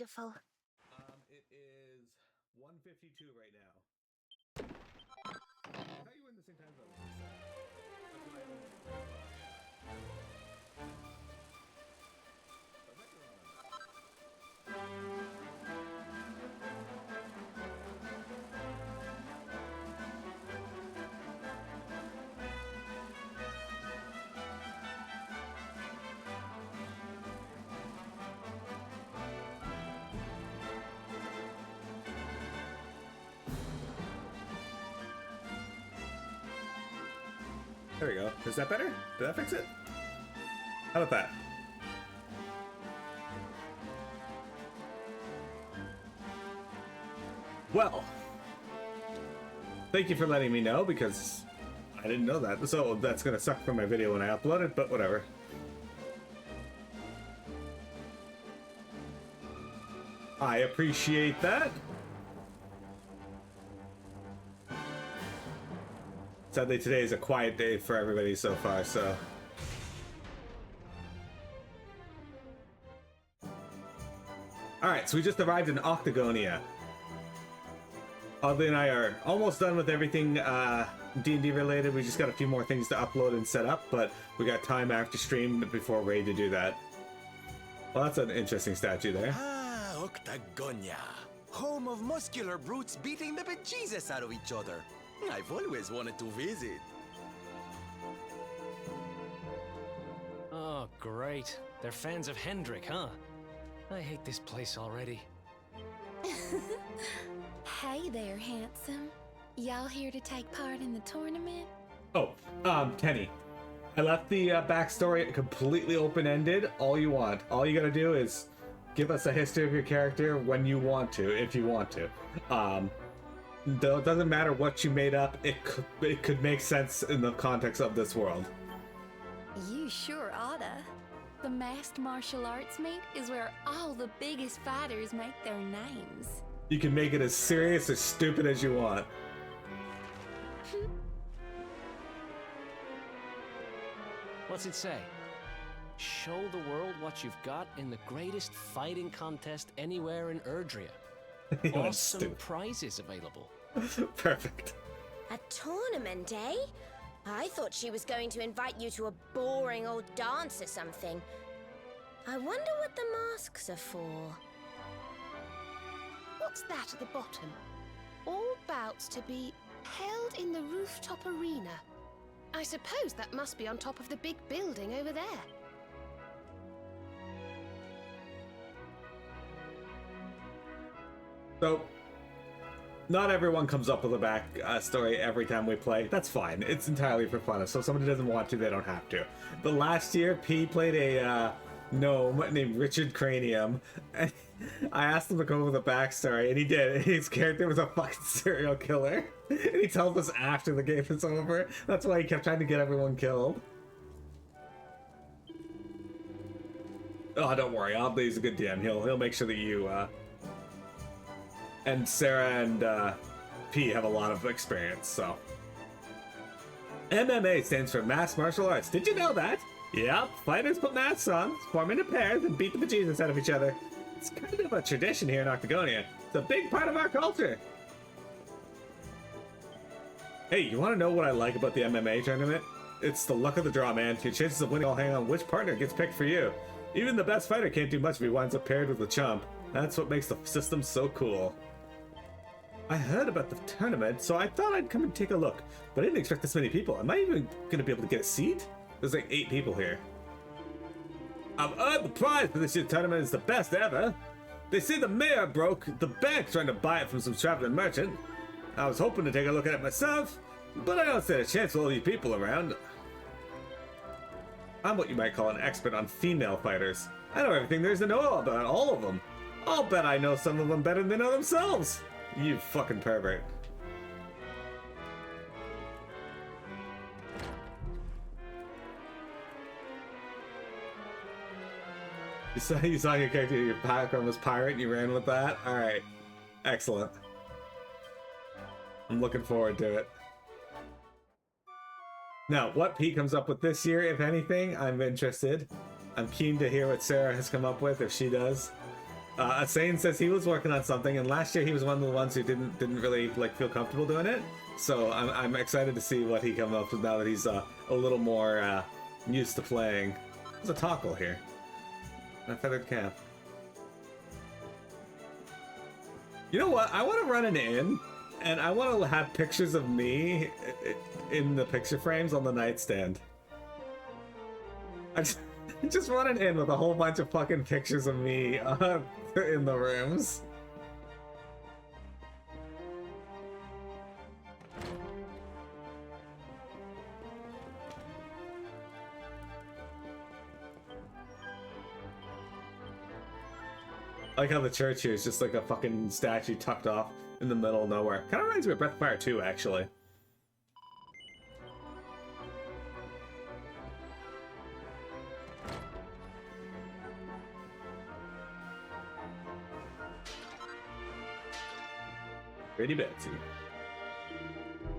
wonderful. It is 1:52 right now. I thought you were in the same time zone as me, so that's why I didn't. Oh, yeah. But I might be wrong on that. There we go. Is that better? Did that fix it? How about that? Well, thank you for letting me know, because I didn't know that. So that's gonna suck for my video when I upload it, but whatever. I appreciate that. Sadly, today is a quiet day for everybody so far, so... Alright, so we just arrived in Octagonian. Audley and I are almost done with everything D&D related. We just got a few more things to upload and set up, but we got time after stream before we're ready to do that. Well, that's an interesting statue there. Ah, Octagonia. Home of muscular brutes beating the bejesus out of each other. I've always wanted to visit. Oh, great. They're fans of Hendrik, huh? I hate this place already. Hey there, handsome. Y'all here to take part in the tournament? Oh, Kenny. I left the backstory completely open-ended. All you want. All you gotta do is give us a history of your character when you want to, if you want to. Though it doesn't matter what you made up, it could make sense in the context of this world. You sure oughta. The masked martial arts meet is where all the biggest fighters make their names. You can make it as serious or stupid as you want. What's it say? Show the world what you've got in the greatest fighting contest anywhere in Erdrea. Awesome prizes available. Perfect. A tournament, eh? I thought she was going to invite you to a boring old dance or something. I wonder what the masks are for. What's that at the bottom? All bouts to be held in the rooftop arena. I suppose that must be on top of the big building over there. So, not everyone comes up with a back story every time we play. That's fine. It's entirely for fun. So if somebody doesn't want to, they don't have to. But last year, P played a gnome named Richard Cranium. And I asked him to come up with a backstory, and he did. His character was a fucking serial killer. And he tells us after the game is over. That's why he kept trying to get everyone killed. Oh, don't worry. Oddly's a good DM. He'll make sure that you... And Sarah and P have a lot of experience, so. MMA stands for Masked Martial Arts. Did you know that? Yep, fighters put masks on, form into pairs, and beat the bejesus out of each other. It's kind of a tradition here in Octagonia. It's a big part of our culture. Hey, you want to know what I like about the MMA tournament? It's the luck of the draw, man. Your chances of winning all hang on which partner gets picked for you. Even the best fighter can't do much if he winds up paired with a chump. That's what makes the system so cool. I heard about the tournament, so I thought I'd come and take a look. But I didn't expect this many people. Am I even going to be able to get a seat? There's like 8 people here. I've heard the prize for this year's tournament is the best ever. They say the mayor broke. The bank's trying to buy it from some traveling merchant. I was hoping to take a look at it myself, but I don't stand a chance with all these people around. I'm what you might call an expert on female fighters. I know everything there is to know about all of them. I'll bet I know some of them better than they know themselves. You fucking pervert. You saw your character, your background was pirate, and you ran with that? Alright. Excellent. I'm looking forward to it. Now, what Pete comes up with this year, if anything, I'm interested. I'm keen to hear what Sarah has come up with, if she does. Asane says he was working on something, and last year he was one of the ones who didn't really like feel comfortable doing it. So I'm excited to see what he comes up with now that he's a little more used to playing. There's a toggle here. A feathered cap. You know what? I want to run an inn, and I want to have pictures of me in the picture frames on the nightstand. I just run an inn with a whole bunch of fucking pictures of me in the rooms. I like how the church here is just like a fucking statue tucked off in the middle of nowhere. Kind of reminds me of Breath of Fire 2, actually. Pretty Betsy.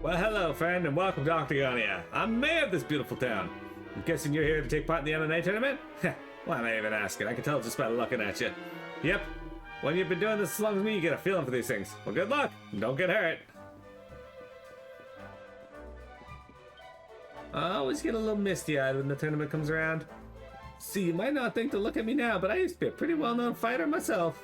Well, hello, friend, and welcome to Octagonian. I'm mayor of this beautiful town. I'm guessing you're here to take part in the MMA tournament? Why am I even asking? I can tell just by looking at you. Yep. When you've been doing this as long as me, you get a feeling for these things. Well, good luck, and don't get hurt. I always get a little misty-eyed when the tournament comes around. See, you might not think to look at me now, but I used to be a pretty well-known fighter myself.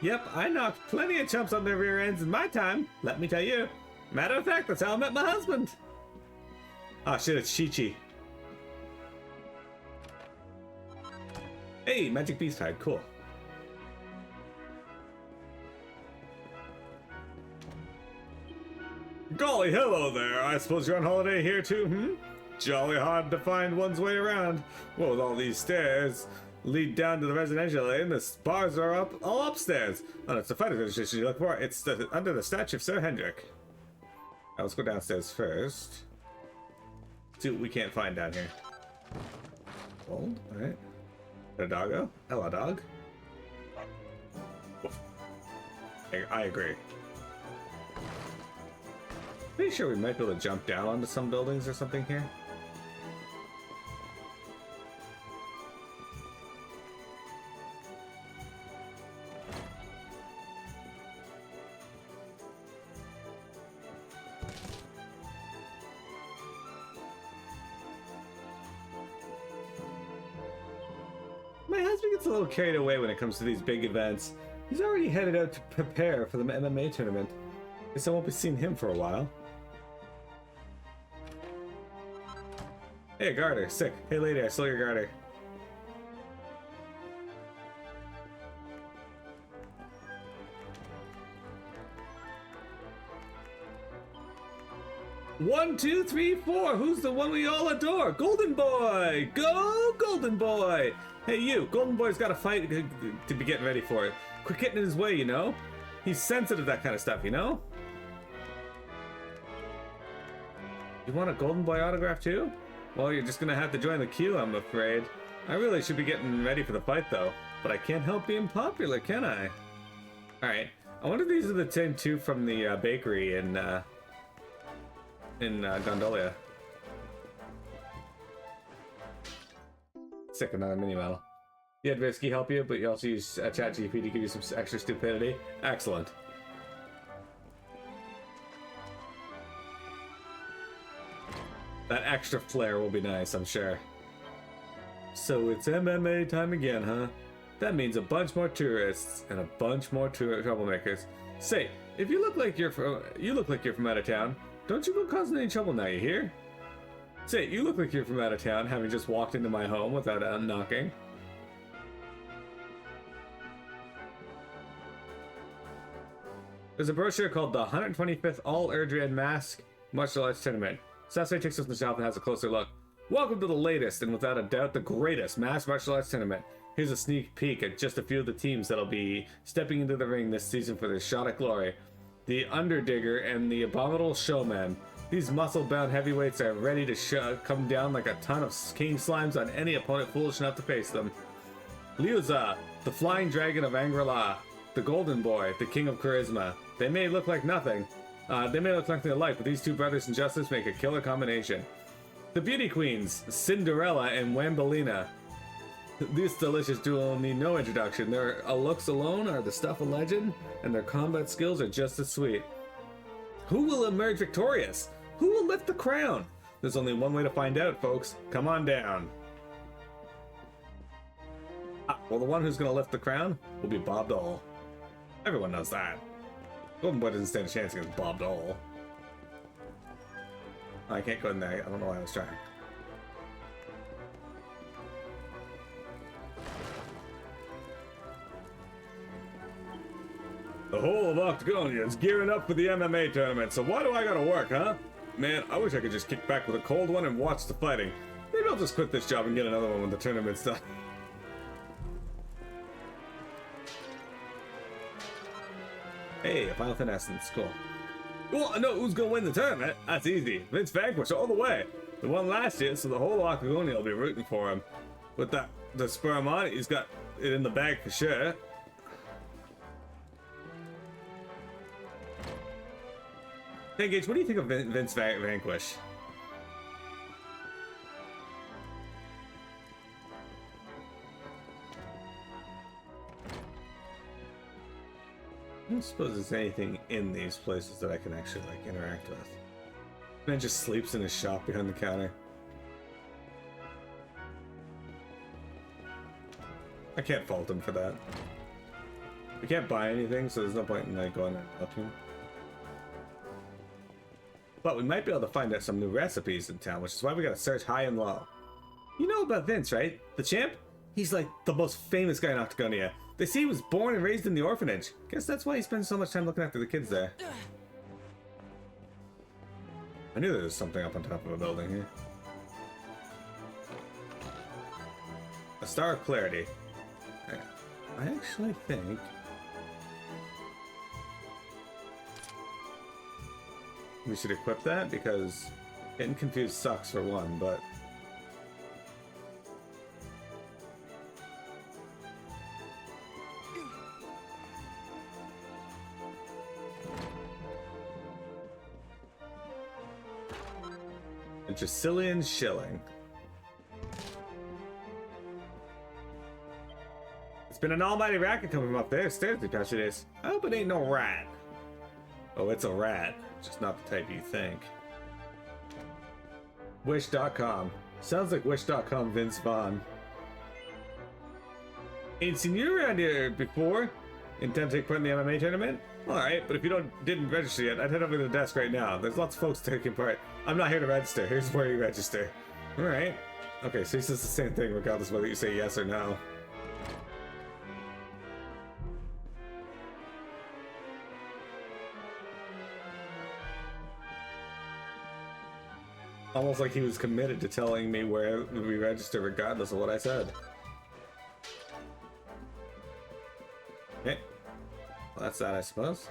Yep, I knocked plenty of chumps on their rear ends in my time, let me tell you. Matter of fact, that's how I met my husband. Oh shit, it's Chi-Chi. Hey, Magic Beast Hide, cool. Golly, hello there. I suppose you're on holiday here too, Jolly hard to find one's way around. Well, with all these stairs lead down to the residential inn, the bars are all upstairs. Oh, it's the fighter registration you look for. It's under the statue of Sir Hendrik. Right, let's go downstairs first. See what we can't find down here. Gold, alright. A doggo? Hello, dog. I agree. Pretty sure we might be able to jump down onto some buildings or something here. My husband gets a little carried away when it comes to these big events. He's already headed out to prepare for the MMA tournament. Guess I won't be seeing him for a while. Hey, a garter. Sick. Hey, lady, I stole your garter. One, two, three, four. Who's the one we all adore? Golden Boy! Go, Golden Boy! Hey, you. Golden Boy's got a fight to be getting ready for it. Quit getting in his way, you know? He's sensitive to that kind of stuff, you know? You want a Golden Boy autograph too? Well, you're just gonna have to join the queue, I'm afraid. I really should be getting ready for the fight, though. But I can't help being popular, can I? Alright. I wonder if these are the same two from the bakery in Gondolia. Sick, another mini medal. You had Risky help you, but you also use ChatGPT to give you some extra stupidity. Excellent. That extra flair will be nice, I'm sure. So it's MMA time again, huh? That means a bunch more tourists and a bunch more troublemakers. Say, if you look like you're from out of town, don't you go causing any trouble now, you hear? Say, you look like you're from out of town, having just walked into my home without knocking. There's a brochure called the 125th All Erdrian Mask Martial Arts Tournament. Sasui takes us to the shelf and has a closer look. Welcome to the latest, and without a doubt, the greatest masked martial arts tournament. Here's a sneak peek at just a few of the teams that'll be stepping into the ring this season for their shot at glory. The Underdigger and the Abominable Showman. These muscle-bound heavyweights are ready to come down like a ton of king slimes on any opponent foolish enough to face them. Liuza, the Flying Dragon of Angri-La. The Golden Boy, the King of Charisma. They may look like nothing. They may look nothing alike, but these two brothers in justice make a killer combination. The beauty queens, Cinderella and Wambolina. These delicious duo need no introduction. Their looks alone are the stuff of legend, and their combat skills are just as sweet. Who will emerge victorious? Who will lift the crown? There's only one way to find out, folks. Come on down. Well, the one who's going to lift the crown will be Bob Dole. Everyone knows that. Golden Boy doesn't stand a chance against Bob Dole. I can't go in there. I don't know why I was trying. The whole of Octagonian's gearing up for the MMA tournament, so why do I gotta work, huh? Man, I wish I could just kick back with a cold one and watch the fighting. Maybe I'll just quit this job and get another one when the tournament's done. Hey, a Final Finesse in school. Well, I know who's gonna win the tournament. That's easy. Vince Vanquish all the way. The won last year, so the whole Octagonian will be rooting for him. With that, the spur him on, he's got it in the bag for sure. Hey Gage, what do you think of Vince Vanquish? I don't suppose there's anything in these places that I can actually like interact with. Man just sleeps in his shop behind the counter. I can't fault him for that. We can't buy anything, so there's no point in like going there and looking. But we might be able to find out some new recipes in town, which is why we gotta search high and low. You know about Vince, right? The champ? He's like the most famous guy in Octagonia. They say he was born and raised in the orphanage. Guess that's why he spends so much time looking after the kids there. I knew there was something up on top of a building here. A Star of Clarity. I actually think... we should equip that, because getting confused sucks for one, but... a Jacillion shilling. It's been an almighty racket coming from up there stairs the past few days. I hope it ain't no rat. Oh, it's a rat. Just not the type you think. Wish.com. Sounds like Wish.com Vince Vaughn. Ain't seen you around here before. Intend to take part in the MMA tournament? Alright, but if you didn't register yet, I'd head over to the desk right now. There's lots of folks taking part. I'm not here to register. Here's where you register. Alright. Okay, so he says the same thing regardless of whether you say yes or no. Almost like he was committed to telling me where we register regardless of what I said. Okay. Well, that's that, I suppose.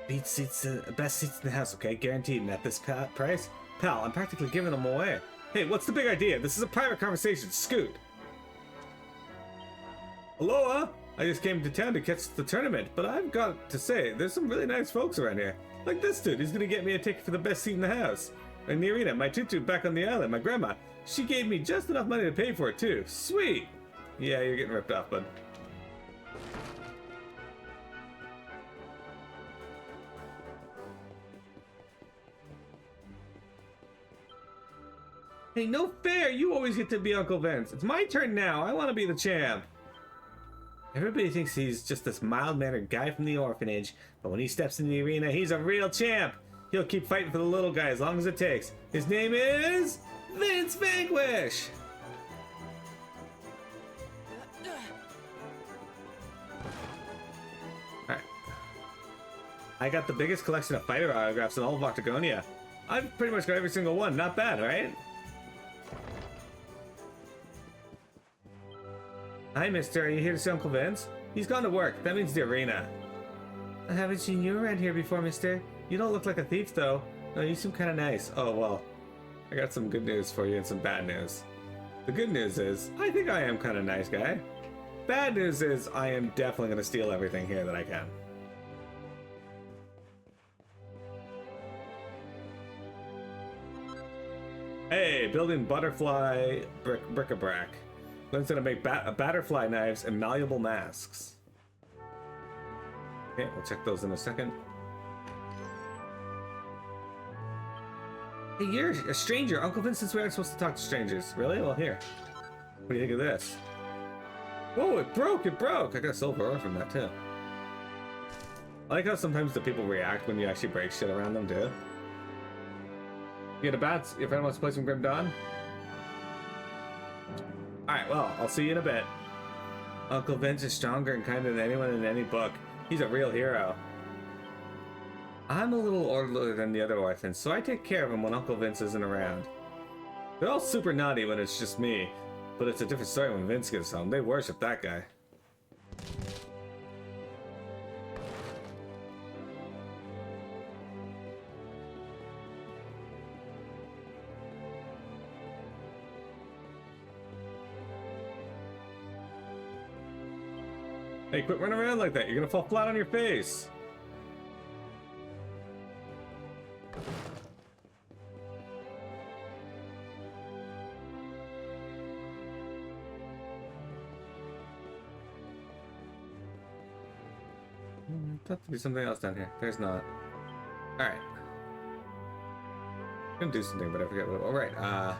Beat seats, best seats in the house, okay? Guaranteed. And at this price? Pal, I'm practically giving them away. Hey, what's the big idea? This is a private conversation. Scoot. Aloha! I just came to town to catch the tournament, but I've got to say, there's some really nice folks around here. Like this dude, he's gonna get me a ticket for the best seat in the house. In the arena, my tutu back on the island, my grandma. She gave me just enough money to pay for it too. Sweet! Yeah, you're getting ripped off, bud. Hey, no fair! You always get to be Uncle Vince. It's my turn now. I want to be the champ. Everybody thinks he's just this mild-mannered guy from the orphanage, but when he steps in the arena, he's a real champ. He'll keep fighting for the little guy as long as it takes. His name is Vince Vanquish. Alright. I got the biggest collection of fighter autographs in all of Octagonia. I've pretty much got every single one. Not bad, right? Hi, mister. Are you here to see Uncle Vince? He's gone to work. That means the arena. I haven't seen you around here before, mister. You don't look like a thief, though. No, you seem kind of nice. Oh, well. I got some good news for you and some bad news. The good news is, I think I am kind of nice guy. Bad news is, I am definitely going to steal everything here that I can. Hey, building butterfly bric-a-brac. Glenn's gonna make butterfly knives and malleable masks. Okay, we'll check those in a second. Hey, you're a stranger. Uncle Vincent's we aren't supposed to talk to strangers. Really? Well, here. What do you think of this? Whoa, it broke! It broke! I got a silver ore from that, too. I like how sometimes the people react when you actually break shit around them, too. You get a bat? Your friend wants to play some Grim Dawn? Alright, well, I'll see you in a bit. Uncle Vince is stronger and kinder than anyone in any book. He's a real hero. I'm a little older than the other orphans, so I take care of them when Uncle Vince isn't around. They're all super naughty when it's just me, but it's a different story when Vince gets home. They worship that guy. Hey, quit running around like that. You're gonna fall flat on your face. Thought to be something else down here. There's not. Alright. I'm gonna do something, but I forget what. Alright,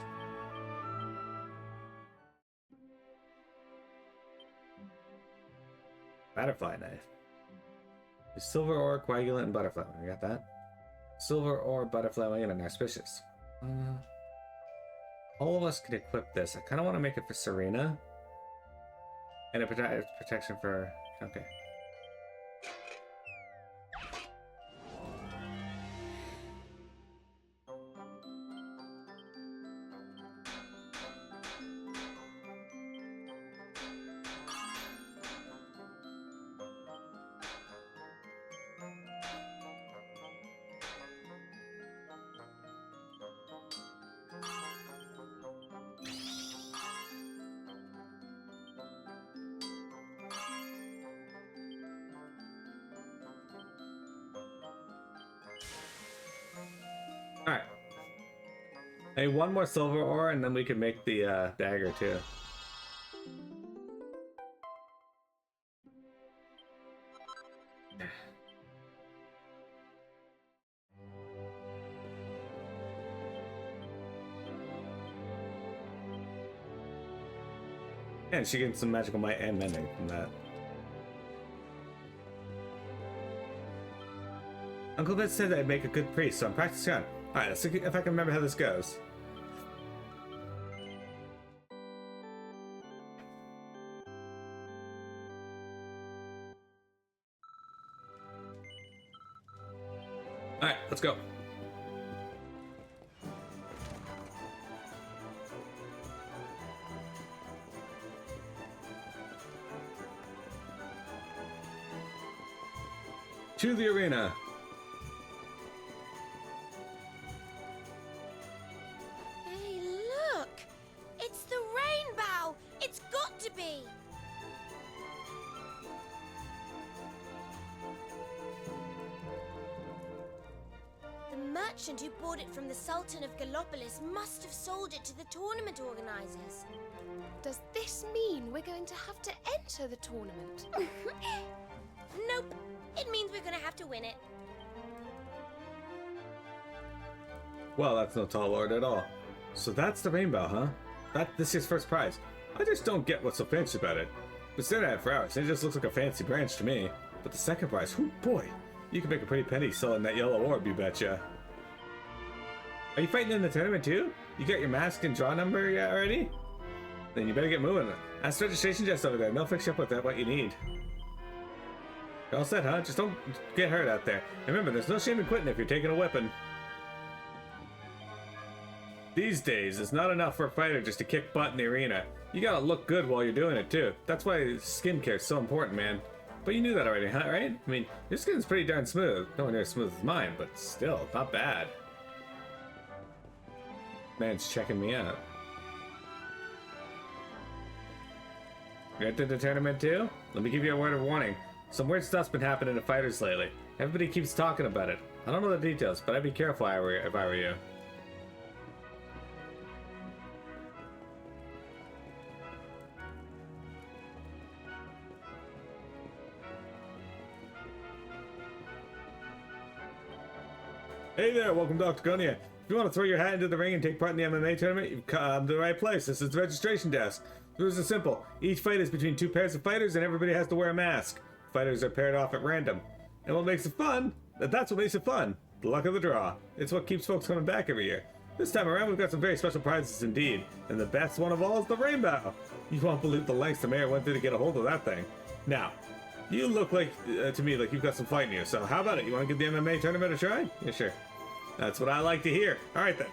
butterfly knife. The silver ore, coagulant, and butterfly. I got that. Silver ore, butterfly wing, and auspicious. All of us can equip this. I kind of want to make it for Serena. And a protection for... Okay. Alright. Hey, one more silver ore and then we can make the dagger too. And she gets some magical might and mending from that. Uncle Vince said I'd make a good priest, so I'm practicing on. Alright, let's see if I can remember how this goes. Alright, let's go. To the arena. Hey, look! It's the rainbow! It's got to be! The merchant who bought it from the Sultan of Gallopolis must have sold it to the tournament organizers. Does this mean we're going to have to enter the tournament? Nope. It means we're gonna have to win it. Well, that's no tall order at all. So that's the rainbow, huh? This is first prize. I just don't get what's so fancy about it. Been staring at it for hours, and it just looks like a fancy branch to me. But the second prize, whoo boy, you can make a pretty penny selling that yellow orb, you betcha. Are you fighting in the tournament too? You got your mask and draw number yet already? Then you better get moving. Ask the registration desk over there, and they'll fix you up with what you need. You're all set, huh? Just don't get hurt out there. Remember, there's no shame in quitting if you're taking a whipping. These days, it's not enough for a fighter just to kick butt in the arena. You gotta look good while you're doing it, too. That's why skincare is so important, man. But you knew that already, huh, right? I mean, your skin's pretty darn smooth. Nowhere near as smooth as mine, but still, not bad. Man's checking me out. You entered the tournament, too? Let me give you a word of warning. Some weird stuff's been happening to fighters lately. Everybody keeps talking about it. I don't know the details, but I'd be careful if I were you. Hey there, welcome to Octagonian. If you want to throw your hat into the ring and take part in the MMA tournament, you've come to the right place. This is the registration desk. The rules are simple. Each fight is between two pairs of fighters and everybody has to wear a mask. Fighters are paired off at random. And what makes it fun? That's what makes it fun. The luck of the draw. It's what keeps folks coming back every year. This time around, we've got some very special prizes indeed. And the best one of all is the rainbow. You won't believe the lengths the mayor went through to get a hold of that thing. Now, you look like, to me, like you've got some fight in you. So how about it? You want to give the MMA tournament a try? Yeah, sure. That's what I like to hear. All right then.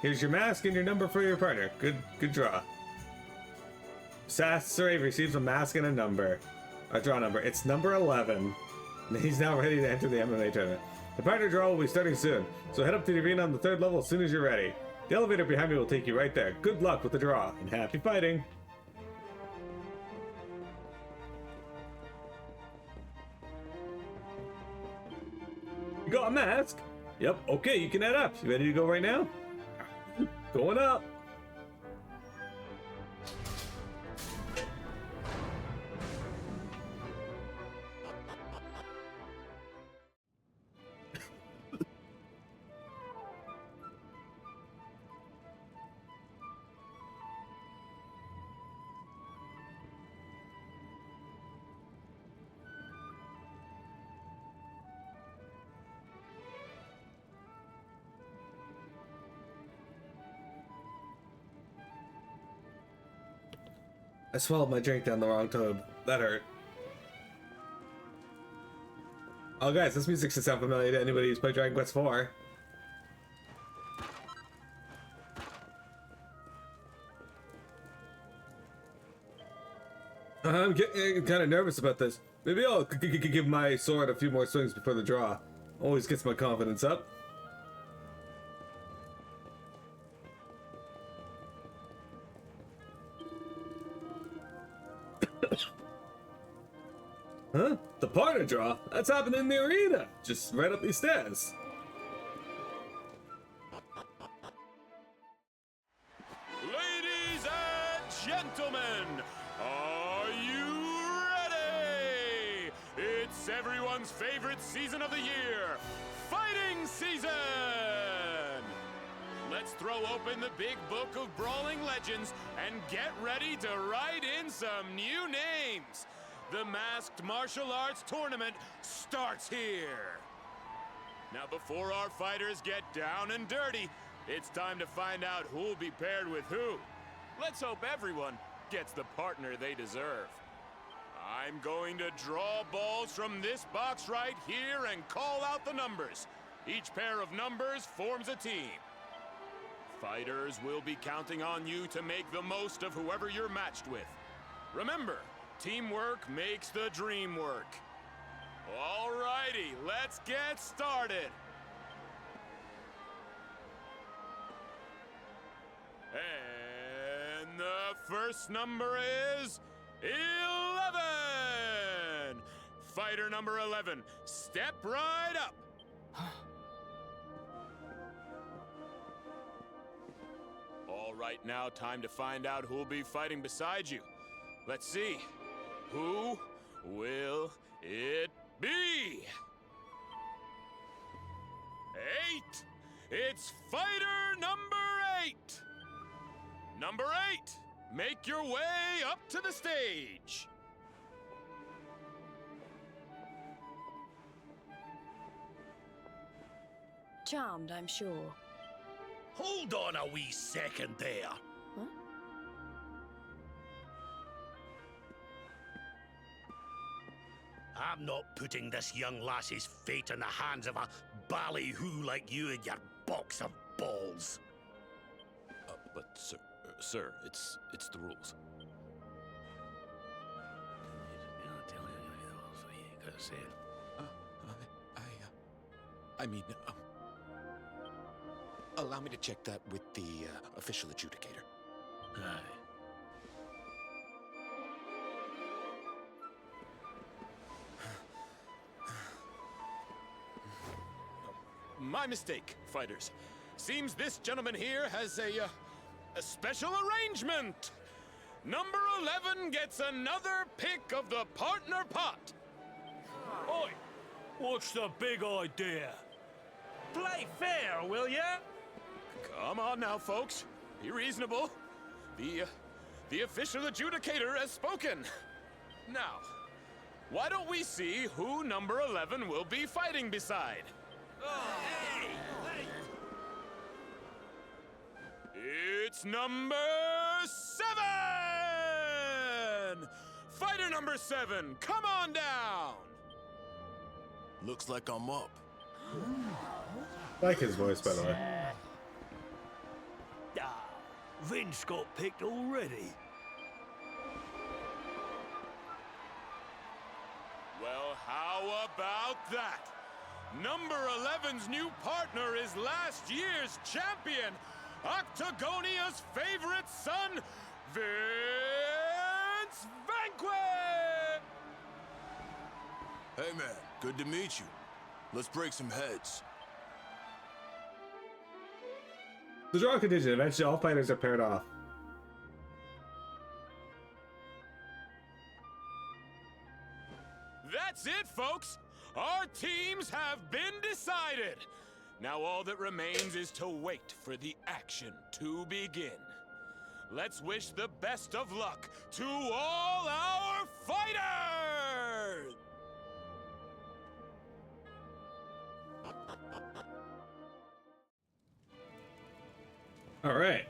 Here's your mask and your number for your partner. Good draw. Sass Sarave receives a mask and a draw number. It's number 11. He's now ready to enter the MMA tournament. The partner draw will be starting soon, so head up to the arena on the 3rd level as soon as you're ready. The elevator behind me will take you right there. Good luck with the draw, and happy fighting! You got a mask? Yep, okay, you can head up. You ready to go right now? Going up! I swallowed my drink down the wrong tube. That hurt. Oh guys, this music should sound familiar to anybody who's played Dragon Quest IV. I'm getting kind of nervous about this. Maybe I'll give my sword a few more swings before the draw. Always gets my confidence up. Huh? The partner draw? That's happening in the arena. Just right up these stairs. Ladies and gentlemen, are you ready? It's everyone's favorite season of the year, fighting season! Let's throw open the big book of brawling legends and get ready to write in some new names. The Masked Martial Arts Tournament starts here. Now, before our fighters get down and dirty, it's time to find out who'll be paired with who. Let's hope everyone gets the partner they deserve. I'm going to draw balls from this box right here and call out the numbers. Each pair of numbers forms a team. Fighters will be counting on you to make the most of whoever you're matched with. Remember, teamwork makes the dream work. Alrighty, let's get started. And the first number is 11. Fighter number 11, step right up. All right, now time to find out who'll be fighting beside you. Let's see. Who will it be? 8! It's fighter number 8! Number 8, make your way up to the stage. Charmed, I'm sure. Hold on a wee second there. Huh? I'm not putting this young lassie's fate in the hands of a ballyhoo like you and your box of balls. But sir, it's the rules. Allow me to check that with the official adjudicator. Aye. My mistake, fighters. Seems this gentleman here has a special arrangement. Number 11 gets another pick of the partner pot. Oi! What's the big idea? Play fair, will ya? Come on now, folks. Be reasonable. The official adjudicator has spoken. Now, why don't we see who number 11 will be fighting beside? It's number 7! Fighter number 7, come on down! Looks like I'm up. I like his voice, by the way. Ah, Vince got picked already. Well, how about that? Number 11's new partner is last year's champion, Octagonia's favorite son, Vince Vanquist! Hey man, good to meet you. Let's break some heads. The draw condition. Eventually, all fighters are paired off. That's it, folks! Our teams have been decided! Now all that remains is to wait for the action to begin. Let's wish the best of luck to all our fighters! All right.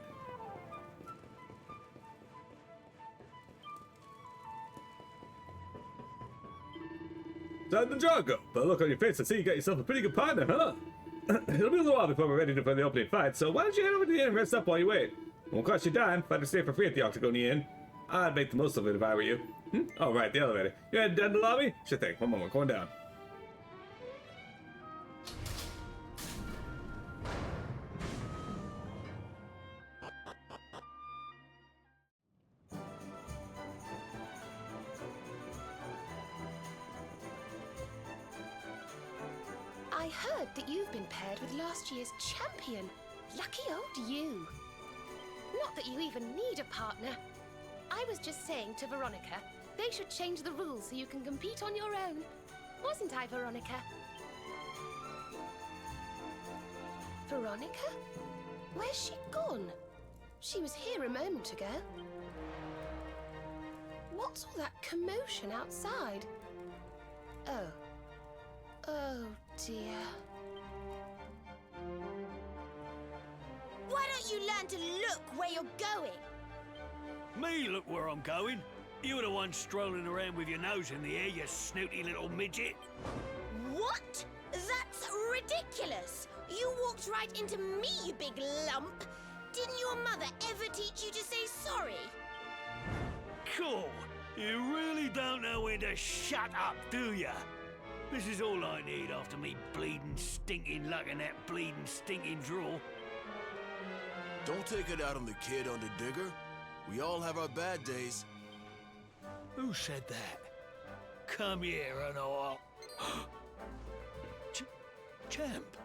Time the draw go. But look on your face, I see you got yourself a pretty good partner, huh? It'll be a little while before we're ready for the opening fight, so why don't you head over to the inn and rest up while you wait? It won't cost you a dime. Fighters stay for free at the Octagonian. I'd make the most of it if I were you. Oh, right, the elevator. You headed down to the lobby? Sure thing. One moment, going down. I heard that you've been paired with last year's champion. Lucky old you. Not that you even need a partner. I was just saying to Veronica, they should change the rules so you can compete on your own. Wasn't I, Veronica? Veronica? Where's she gone? She was here a moment ago. What's all that commotion outside? Oh. Oh, dear. Why don't you learn to look where you're going? Me look where I'm going. You were the one strolling around with your nose in the air, you snooty little midget. What? That's ridiculous! You walked right into me, you big lump! Didn't your mother ever teach you to say sorry? Cool. You really don't know when to shut up, do ya? This is all I need after me bleeding, stinking luck in that bleeding, stinking draw. Don't take it out on the kid, Underdigger. We all have our bad days. Who said that? Come here and I'll... Champ.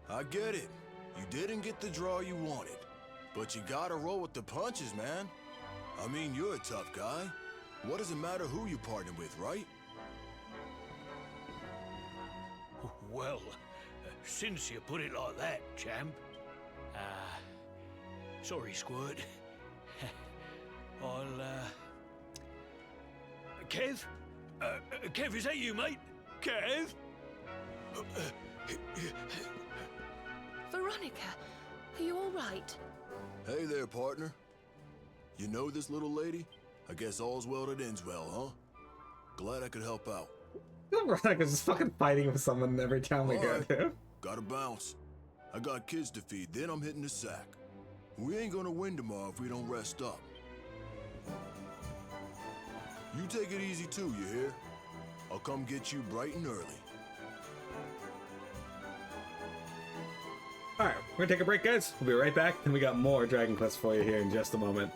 I get it. You didn't get the draw you wanted. But you gotta roll with the punches, man. I mean, you're a tough guy. What does it matter who you partner with, right? Well, since you put it like that, champ. Sorry, Squirt. I'll, Kev? Kev, is that you, mate? Kev? Veronica, are you all right? Hey there, partner. You know this little lady? I guess all's well that ends well, huh? Glad I could help out. Veronica's just fucking fighting with someone every time we go Alright. to. Gotta bounce. I got kids to feed, then I'm hitting the sack. We ain't gonna win tomorrow if we don't rest up. You take it easy too, you hear? I'll come get you bright and early. Alright, we're gonna take a break, guys. We'll be right back, and we got more Dragon Quest for you here in just a moment.